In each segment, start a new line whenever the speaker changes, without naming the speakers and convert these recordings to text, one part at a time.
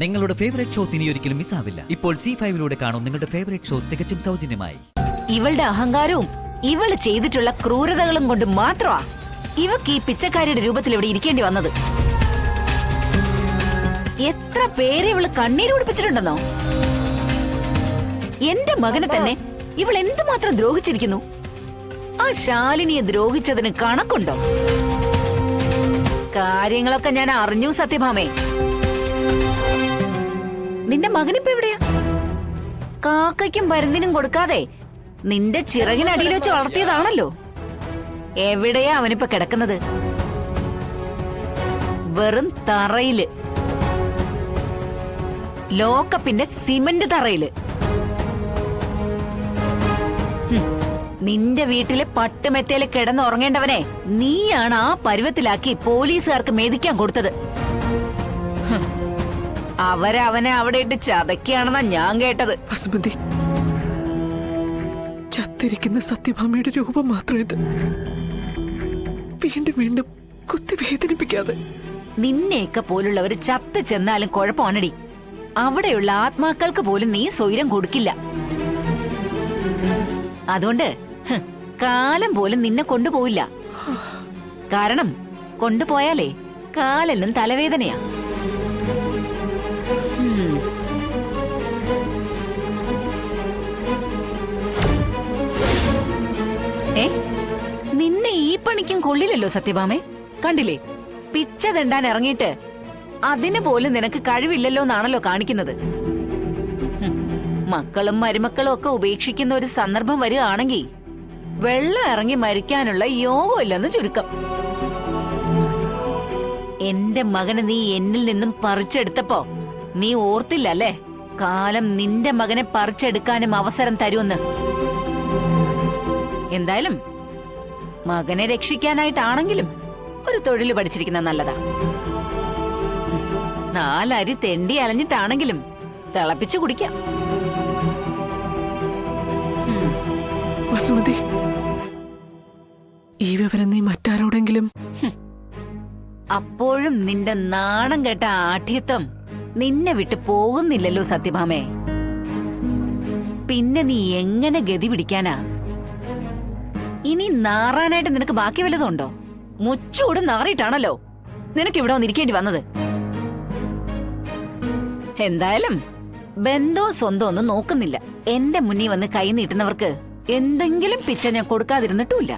നിങ്ങളുടെ favourite shows ഇനി ഒരിക്കലും മിസ്സാവില്ല. ഇപ്പോൾ C5 കാണും നിങ്ങളുടെ ഫേവറേറ്റ് ഷോസ് തികച്ചും സൗജന്യമായി.
ഇവളുടെ അഹങ്കാരവും ഇവള് ചെയ്തിട്ടുള്ള ക്രൂരതകളും കൊണ്ട് മാത്രമാ ഇവക്ക് ഈ പിച്ചക്കാരിയുടെ രൂപത്തിൽ ഇവിടെ ഇരിക്കേണ്ടി വന്നത്. എത്ര പേരെ ഇവള് കണ്ണീര് കുടിപ്പിച്ചിട്ടുണ്ടെന്നോ? എന്റെ മകനെ തന്നെ ഇവൾ എന്തുമാത്രം ദ്രോഹിച്ചിരിക്കുന്നു. ആ ശാലിനിയെ ദ്രോഹിച്ചതിന് കണക്കുണ്ടോ? കാര്യങ്ങളൊക്കെ ഞാൻ അറിഞ്ഞു സത്യഭാമേ. നിന്റെ മകനിപ്പോ എവിടെയാ? കാക്കയ്ക്കും പരുന്തിനും കൊടുക്കാതെ നിന്റെ ചിറകിനടിയിൽ വെച്ച് വളർത്തിയതാണല്ലോ. എവിടെയാ അവനിപ്പോ കിടക്കുന്നത്? വെറും തറയില്, ലോക്കപ്പിന്റെ സിമന്റ് തറയില്. നിന്റെ വീട്ടിലെ പട്ടുമെത്തയില് കിടന്നുറങ്ങേണ്ടവനെ നീയാണ് ആ പരുവത്തിലാക്കി പോലീസുകാർക്ക് മെതിക്കാൻ കൊടുത്തത്. അവരവനെ അവിടെ ഇട്ട് ചതക്കാണെന്നാ ഞാൻ കേട്ടത്.
വസുമതി, ചത്തിരിക്കുന്ന സത്യഭാമയുടെ രൂപം മാത്രം ഇത്. വീണ്ടും വീണ്ടും കുത്തി വേദനിപ്പിക്കാതെ.
നിന്നെയൊക്കെ പോലുള്ളവര് ചത്ത് ചെന്നാലും കുഴപ്പമാണടി. അവിടെയുള്ള ആത്മാക്കൾക്ക് പോലും നീ സ്വൈരം കൊടുക്കില്ല. അതുകൊണ്ട് കാലം പോലും നിന്നെ കൊണ്ടുപോയില്ല. കാരണം കൊണ്ടുപോയാലേ കാലിനും തലവേദനയാ. നിന്നെ ഈ പണിക്കും കൊള്ളില്ലല്ലോ സത്യഭാമേ. കണ്ടില്ലേ, പിച്ച തെണ്ടാൻ ഇറങ്ങിയിട്ട് അതിന് പോലും നിനക്ക് കഴിവില്ലല്ലോ എന്നാണല്ലോ കാണിക്കുന്നത്. മക്കളും മരുമക്കളും ഒക്കെ ഉപേക്ഷിക്കുന്ന ഒരു സന്ദർഭം വരികയാണെങ്കിൽ വെള്ളം ഇറങ്ങി മരിക്കാനുള്ള യോഗമില്ലെന്ന് ചുരുക്കം. എന്റെ മകനെ നീ എന്നിൽ നിന്നും പറിച്ചെടുത്തപ്പോ നീ ഓർത്തില്ലല്ലേ കാലം നിന്റെ മകനെ പറിച്ചെടുക്കാനും അവസരം തരുമെന്ന്. എന്തായാലും മകനെ രക്ഷിക്കാനായിട്ടാണെങ്കിലും ഒരു തൊഴിൽ പഠിച്ചിരിക്കുന്ന നല്ലതാ. 4 അരി തെണ്ടി അലഞ്ഞിട്ടാണെങ്കിലും തിളപ്പിച്ചു കുടിക്കാം.
വസുമതി, ഈ വിവരം നീ മറ്റാരോടെങ്കിലും?
അപ്പോഴും നിന്റെ നാണം കേട്ട ആഠ്യത്വം നിന്നെ വിട്ട് പോകുന്നില്ലല്ലോ സത്യഭാമേ. പിന്നെ നീ എങ്ങനെ ഗതി പിടിക്കാനാ? ഇനി നാറാനായിട്ട് നിനക്ക് ബാക്കി വല്ലതുണ്ടോ? മുച്ചൂട് നാറിയിട്ടാണല്ലോ നിനക്ക് ഇവിടെ വന്നിരിക്കേണ്ടി വന്നത്. എന്തായാലും ബന്ധവും സ്വന്തം ഒന്നും നോക്കുന്നില്ല. എന്റെ മുന്നിൽ വന്ന് കൈ നീട്ടുന്നവർക്ക് എന്തെങ്കിലും പിച്ച ഞാൻ കൊടുക്കാതിരുന്നിട്ടുമില്ല.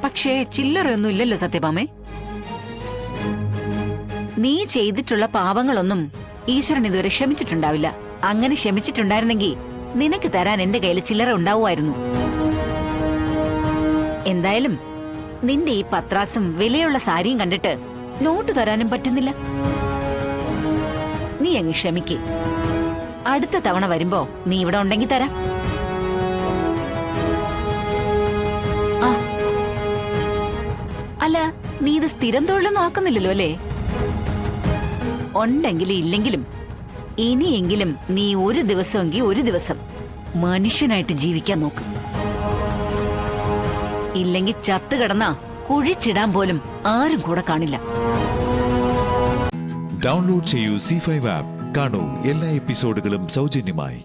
പക്ഷേ ചില്ലറയൊന്നും ഇല്ലല്ലോ സത്യഭാമേ. നീ ചെയ്തിട്ടുള്ള പാപങ്ങളൊന്നും ഈശ്വരൻ ഇതുവരെ ക്ഷമിച്ചിട്ടുണ്ടാവില്ല. അങ്ങനെ ക്ഷമിച്ചിട്ടുണ്ടായിരുന്നെങ്കിൽ നിനക്ക് തരാൻ എന്റെ കയ്യിൽ ചില്ലറ ഉണ്ടാവുമായിരുന്നു. എന്തായാലും നിന്റെ ഈ പത്രാസും വിലയുള്ള സാരിയും കണ്ടിട്ട് നോട്ട് തരാനും പറ്റുന്നില്ല. നീ അങ്ങ് ക്ഷമിക്ക്. അടുത്ത തവണ വരുമ്പോ നീ ഇവിടെ ഉണ്ടെങ്കിൽ തരാം. അല്ല, നീ ഇത് സ്ഥിരം തൊഴിലൊന്നും ആക്കുന്നില്ലല്ലോ അല്ലേ? ഉണ്ടെങ്കിലും ഇല്ലെങ്കിലും ഇനിയെങ്കിലും നീ ഒരു ദിവസമെങ്കിൽ ഒരു ദിവസം മനുഷ്യനായിട്ട് ജീവിക്കാൻ നോക്കും. ഇല്ലെങ്കിൽ ചത്തു കിടന്നാ കുഴിച്ചിടാൻ പോലും ആരും കൂടെ കാണില്ല.
ഡൗൺലോഡ് ചെയ്യൂ C5 ആപ്പ്. കാണൂ എല്ലാ എപ്പിസോഡുകളും സൗജന്യമായി.